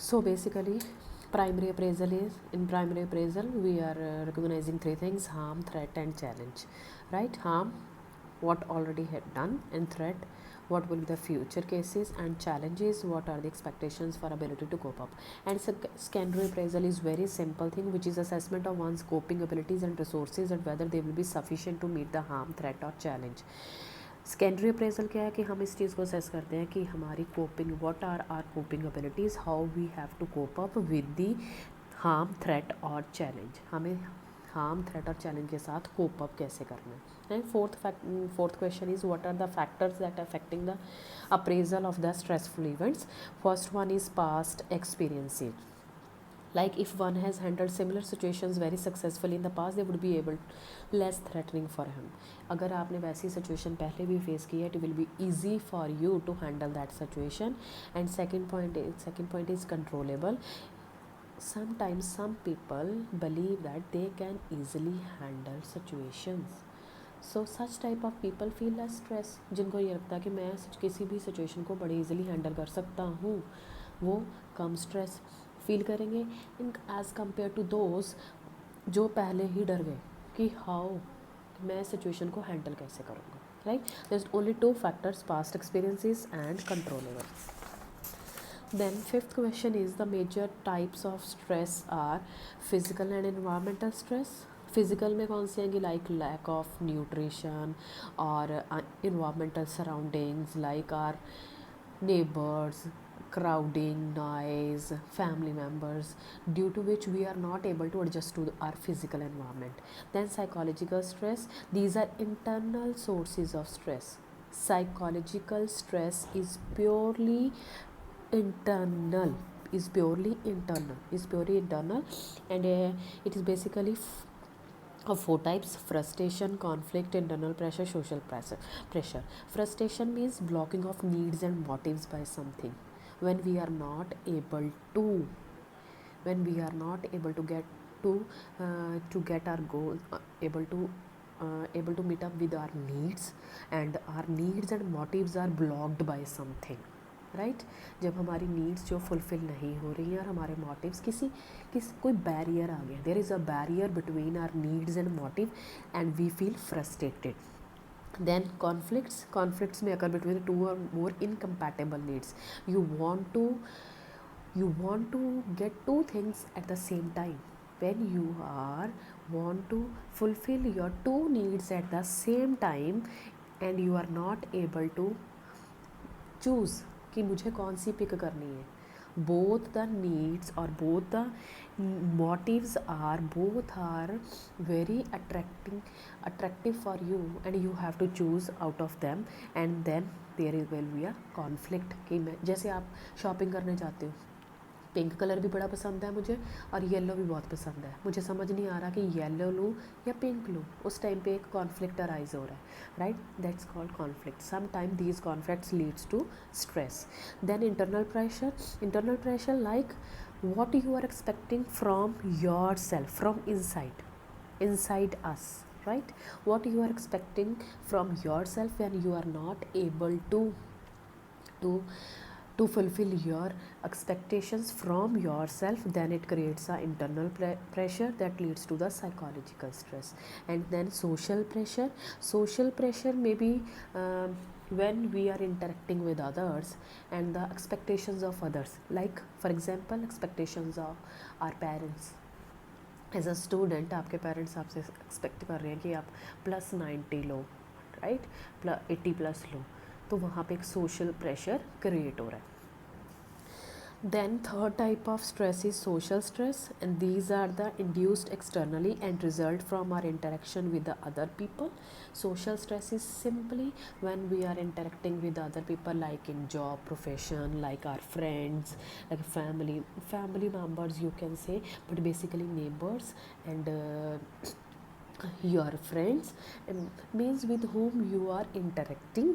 So basically, primary appraisal is, in primary appraisal we are recognizing three things: harm, threat and challenge. Right? Harm, what already had done, and threat, what will be the future cases, and challenges, what are the expectations for ability to cope up. And secondary appraisal is very simple thing, which is assessment of one's coping abilities and resources and whether they will be sufficient to meet the harm, threat or challenge. Secondary appraisal क्या है कि हम इस चीज़ को assess करते हैं कि हमारी coping, what are are coping abilities, how we have to cope up with the harm, threat और चैलेंज। हमें हार्म, थ्रेट और चैलेंज के साथ कोप अप कैसे करना है। And fourth question is what are the factors that affecting the appraisal of the stressful events. First one is past experiences, like if one has handled similar situations very successfully in the past, they would be able less threatening for him. अगर आपने वैसी situation पहले भी face की है, it will be easy for you to handle that situation. And second point is controllable. Sometimes some people believe that they can easily handle situations, so such type of people feel less stress. जिनको ये लगता है कि मैं किसी भी situation को बड़े इजीली हैंडल कर सकता हूँ, वो कम स्ट्रेस फील करेंगे इन एज़ कम्पेयर टू दोज जो पहले ही डर गए कि हाउ मैं सिचुएशन को हैंडल कैसे करूँगा। Right, there is only two factors, past experiences and controllable. Then fifth question is the major types of stress are physical and environmental stress. Physical में कौन से आएंगे, लाइक लैक ऑफ न्यूट्रिशन और environmental surroundings like our neighbors, crowding, noise, family members, due to which we are not able to adjust to our physical environment. Then psychological stress, these are internal sources of stress. Psychological stress is purely internal, and it is basically of four types: frustration, conflict, internal pressure, social pressure. Frustration means blocking of needs and motives by something. When we are not able to, get to get our goal, able to meet up with our needs, and our needs and motives are blocked by something. Right, जब हमारी needs जो fulfil नहीं हो रही हैं और हमारे motives कोई बैरियर आ गया, there is a barrier between our needs and motive and we feel frustrated. Then conflicts may occur between two or more incompatible needs. You want to get two things at the same time. When you want to fulfill your two needs at the same time and you are not able to choose कि मुझे कौन सी pick करनी है, both the needs or both the motives are very attractive for you and you have to choose out of them, and then there will be a conflict. कि मैं, जैसे आप shopping करने जाते हो, पिंक कलर भी बड़ा पसंद है मुझे और येलो भी बहुत पसंद है, मुझे समझ नहीं आ रहा कि येलो लूँ या पिंक लूँ. उस टाइम पे एक कॉन्फ्लिक्ट अराइज हो रहा है. Right, that's called conflict. Some time these conflicts leads to stress. Then internal pressure like what you are expecting from yourself, from inside us, right? What you are expecting from yourself when you are not able to fulfill your expectations from yourself, then it creates a internal pressure that leads to the psychological stress. And then social pressure may be when we are interacting with others and the expectations of others, like for example expectations of our parents. As a student आपके parents आपसे expect कर रहे हैं कि आप +90 लो, right, +80 लो, तो वहाँ पे एक सोशल प्रेशर क्रिएट हो रहा है. Then third type of stress is social stress, and these are the induced externally and result from our interaction with the other people. Social stress is simply when we are interacting with other people, like in job, profession, like our friends, like family members you can say, but basically neighbors and your friends, means with whom you are interacting,